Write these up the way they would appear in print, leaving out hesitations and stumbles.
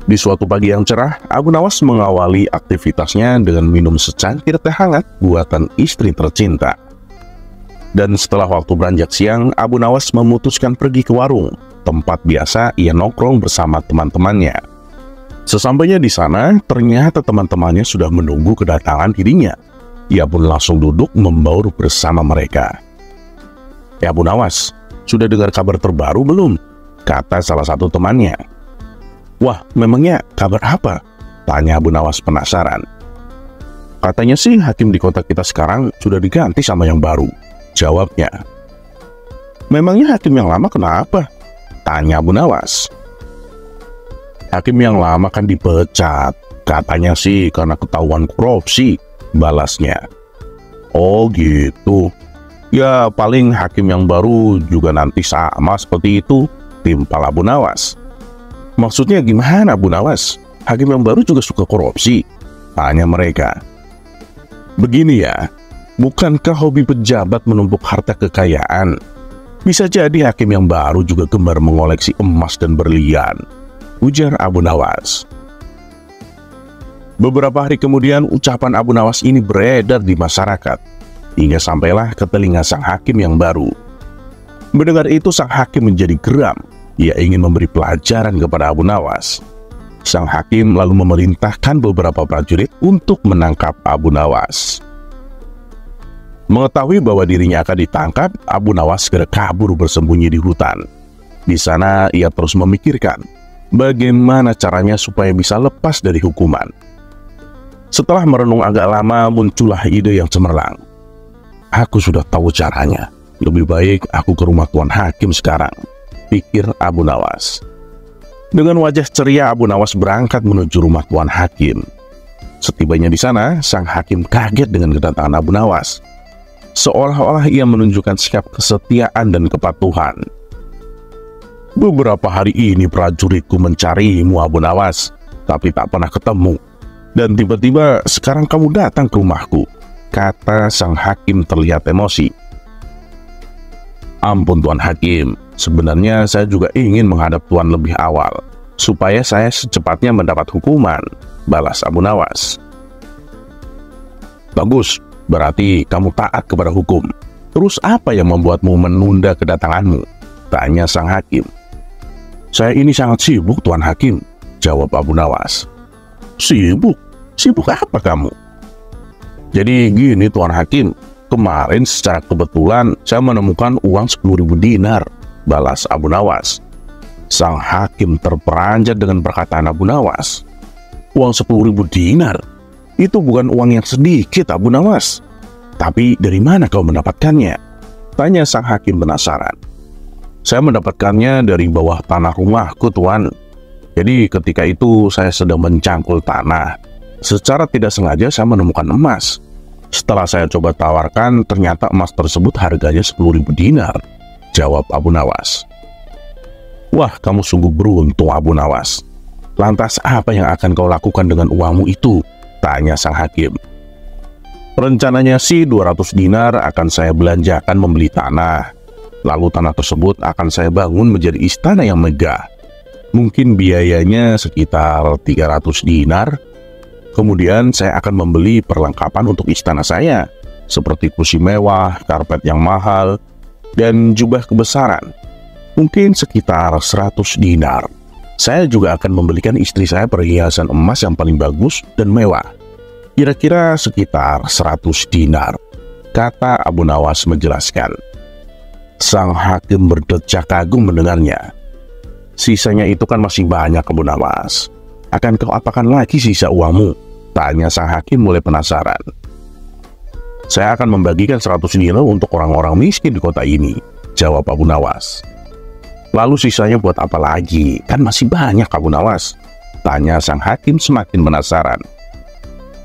Di suatu pagi yang cerah, Abu Nawas mengawali aktivitasnya dengan minum secangkir teh hangat buatan istri tercinta. Dan setelah waktu beranjak siang, Abu Nawas memutuskan pergi ke warung, tempat biasa ia nongkrong bersama teman-temannya. Sesampainya di sana, ternyata teman-temannya sudah menunggu kedatangan dirinya. Ia pun langsung duduk membaur bersama mereka. "Ya Abu Nawas, sudah dengar kabar terbaru belum?" kata salah satu temannya. "Wah, memangnya kabar apa?" tanya Abu Nawas penasaran. "Katanya sih hakim di kota kita sekarang sudah diganti sama yang baru," jawabnya. "Memangnya hakim yang lama kenapa?" tanya Abu Nawas. "Hakim yang lama kan dipecat, katanya sih karena ketahuan korupsi," balasnya. "Oh gitu. Ya paling hakim yang baru juga nanti sama seperti itu," timpal Abu Nawas. "Maksudnya gimana Abu Nawas? Hakim yang baru juga suka korupsi?" tanya mereka. "Begini ya, bukankah hobi pejabat menumpuk harta kekayaan? Bisa jadi hakim yang baru juga gemar mengoleksi emas dan berlian," ujar Abu Nawas. Beberapa hari kemudian ucapan Abu Nawas ini beredar di masyarakat, hingga sampailah ke telinga sang hakim yang baru. Mendengar itu sang hakim menjadi geram. Ia ingin memberi pelajaran kepada Abu Nawas. Sang hakim lalu memerintahkan beberapa prajurit untuk menangkap Abu Nawas. Mengetahui bahwa dirinya akan ditangkap, Abu Nawas segera kabur bersembunyi di hutan. Di sana ia terus memikirkan bagaimana caranya supaya bisa lepas dari hukuman. Setelah merenung agak lama, muncullah ide yang cemerlang. "Aku sudah tahu caranya. Lebih baik aku ke rumah Tuan Hakim sekarang," pikir Abu Nawas. Dengan wajah ceria, Abu Nawas berangkat menuju rumah Tuan Hakim. Setibanya di sana, sang hakim kaget dengan kedatangan Abu Nawas. Seolah-olah ia menunjukkan sikap kesetiaan dan kepatuhan. "Beberapa hari ini prajuritku mencarimu Abu Nawas, tapi tak pernah ketemu. Dan tiba-tiba sekarang kamu datang ke rumahku," kata sang hakim terlihat emosi. "Ampun Tuan Hakim, sebenarnya saya juga ingin menghadap Tuan lebih awal, supaya saya secepatnya mendapat hukuman," balas Abu Nawas. "Bagus, berarti kamu taat kepada hukum. Terus apa yang membuatmu menunda kedatanganmu?" tanya sang hakim. "Saya ini sangat sibuk Tuan Hakim," jawab Abu Nawas. "Sibuk? Sibuk apa kamu?" "Jadi gini Tuan Hakim, kemarin secara kebetulan saya menemukan uang 10.000 dinar," balas Abu Nawas. Sang hakim terperanjat dengan perkataan Abu Nawas. "Uang 10.000 dinar? Itu bukan uang yang sedikit Abu Nawas. Tapi dari mana kau mendapatkannya?" tanya sang hakim penasaran. "Saya mendapatkannya dari bawah tanah rumahku Tuan. Jadi ketika itu saya sedang mencangkul tanah. Secara tidak sengaja saya menemukan emas. Setelah saya coba tawarkan, ternyata emas tersebut harganya 10.000 dinar," jawab Abu Nawas. "Wah, kamu sungguh beruntung Abu Nawas. Lantas apa yang akan kau lakukan dengan uangmu itu?" tanya sang hakim. "Rencananya sih 200 dinar akan saya belanjakan membeli tanah. Lalu tanah tersebut akan saya bangun menjadi istana yang megah. Mungkin biayanya sekitar 300 dinar. Kemudian saya akan membeli perlengkapan untuk istana saya, seperti kursi mewah, karpet yang mahal, dan jubah kebesaran. Mungkin sekitar 100 dinar. Saya juga akan membelikan istri saya perhiasan emas yang paling bagus dan mewah. Kira-kira sekitar 100 dinar," kata Abu Nawas menjelaskan. Sang hakim berdecak kagum mendengarnya. "Sisanya itu kan masih banyak Abu Nawas. Akan kau apakan lagi sisa uangmu?" tanya sang hakim mulai penasaran. "Saya akan membagikan 100 dinar untuk orang-orang miskin di kota ini," jawab Abu Nawas. "Lalu sisanya buat apa lagi? Kan masih banyak Abu Nawas," tanya sang hakim semakin penasaran.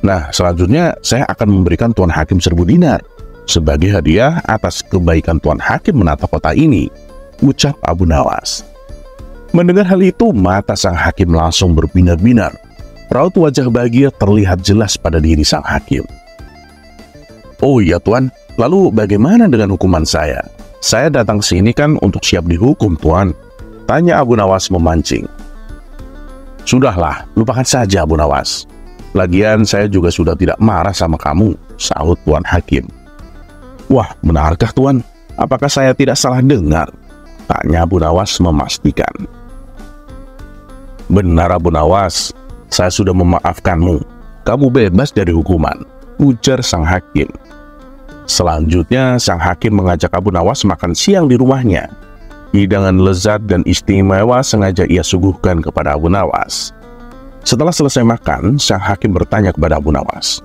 "Nah, selanjutnya saya akan memberikan Tuan Hakim 1.000 dinar sebagai hadiah atas kebaikan Tuan Hakim menata kota ini," ucap Abu Nawas. Mendengar hal itu, mata sang hakim langsung berbinar-binar. Raut wajah bahagia terlihat jelas pada diri sang hakim. "Oh iya Tuan, lalu bagaimana dengan hukuman saya? Saya datang ke sini kan untuk siap dihukum Tuan," tanya Abu Nawas memancing. "Sudahlah, lupakan saja Abu Nawas. Lagian saya juga sudah tidak marah sama kamu," sahut Tuan Hakim. "Wah, benarkah Tuan? Apakah saya tidak salah dengar?" tanya Abu Nawas memastikan. "Benar Abu Nawas, saya sudah memaafkanmu. Kamu bebas dari hukuman," ujar sang hakim. Selanjutnya, sang hakim mengajak Abu Nawas makan siang di rumahnya. Hidangan lezat dan istimewa sengaja ia suguhkan kepada Abu Nawas. Setelah selesai makan, sang hakim bertanya kepada Abu Nawas,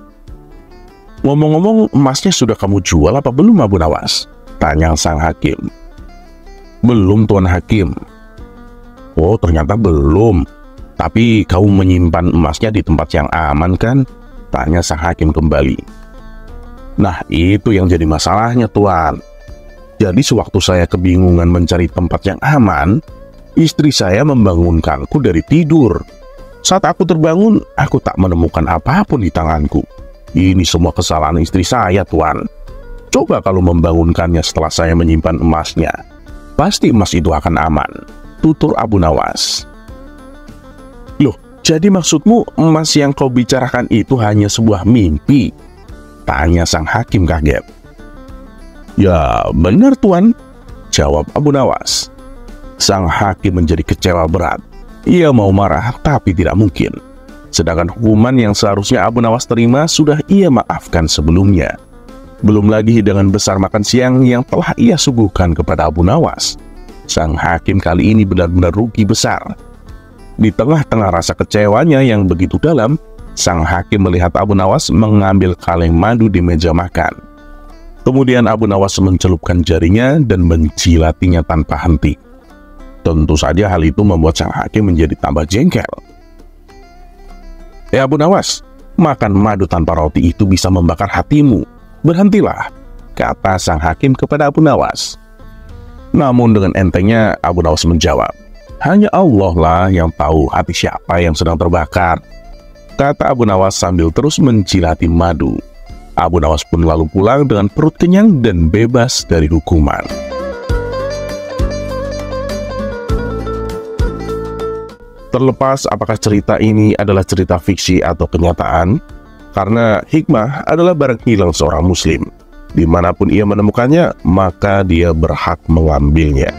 "Ngomong-ngomong, emasnya sudah kamu jual apa belum Abu Nawas?" tanya sang hakim. "Belum Tuan Hakim." "Oh, ternyata belum. Tapi kamu menyimpan emasnya di tempat yang aman kan?" tanya sang hakim kembali. "Nah, itu yang jadi masalahnya Tuan. Jadi sewaktu saya kebingungan mencari tempat yang aman, istri saya membangunkanku dari tidur. Saat aku terbangun, aku tak menemukan apapun di tanganku. Ini semua kesalahan istri saya Tuan. Coba kalau membangunkannya setelah saya menyimpan emasnya, pasti emas itu akan aman," tutur Abu Nawas. "Loh, jadi maksudmu emas yang kau bicarakan itu hanya sebuah mimpi?" tanya sang hakim kaget. "Ya, benar Tuan," jawab Abu Nawas. Sang hakim menjadi kecewa berat. Ia mau marah, tapi tidak mungkin. Sedangkan hukuman yang seharusnya Abu Nawas terima sudah ia maafkan sebelumnya. Belum lagi hidangan besar makan siang yang telah ia suguhkan kepada Abu Nawas. Sang hakim kali ini benar-benar rugi besar. Di tengah-tengah rasa kecewanya yang begitu dalam, sang hakim melihat Abu Nawas mengambil kaleng madu di meja makan. Kemudian Abu Nawas mencelupkan jarinya dan menjilatinya tanpa henti. Tentu saja hal itu membuat sang hakim menjadi tambah jengkel. Abu Nawas, makan madu tanpa roti itu bisa membakar hatimu. Berhentilah," kata sang hakim kepada Abu Nawas. Namun dengan entengnya Abu Nawas menjawab, "Hanya Allah lah yang tahu hati siapa yang sedang terbakar," kata Abu Nawas sambil terus menjilati madu. Abu Nawas pun lalu pulang dengan perut kenyang dan bebas dari hukuman. Terlepas apakah cerita ini adalah cerita fiksi atau kenyataan, karena hikmah adalah barang hilang seorang muslim. Dimanapun ia menemukannya, maka dia berhak mengambilnya.